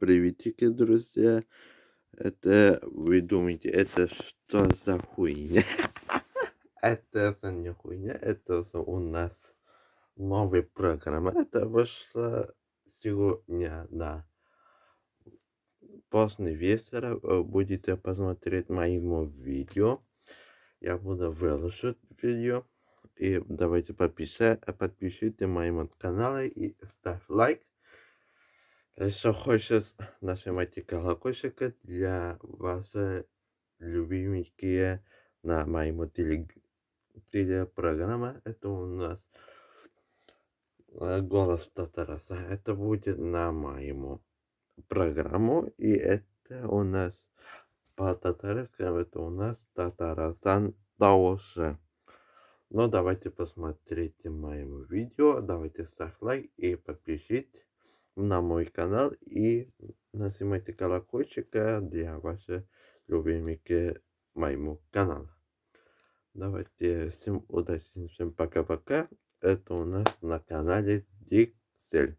Приветики, друзья. Это, вы думаете, это что за хуйня? Это не хуйня, это у нас новая программа. Это вышла сегодня на после вечера. Будете посмотреть моему видео. Я буду выложить видео. И давайте подпишите моему каналу и ставь лайк. Если хочешь, нажимайте колокольчик для ваших любименькие на моему телепрограмма. Это у нас голос Татараса. Это будет на моему программу. И это у нас по-татарскому, это у нас Татарстан тоже. Но давайте посмотрите моему видео. Давайте ставь лайк и подпишитесь на мой канал и нажимайте колокольчик для ваших любимых моему каналу. Давайте всем удачи, всем пока-пока. Это у нас на канале Диксель.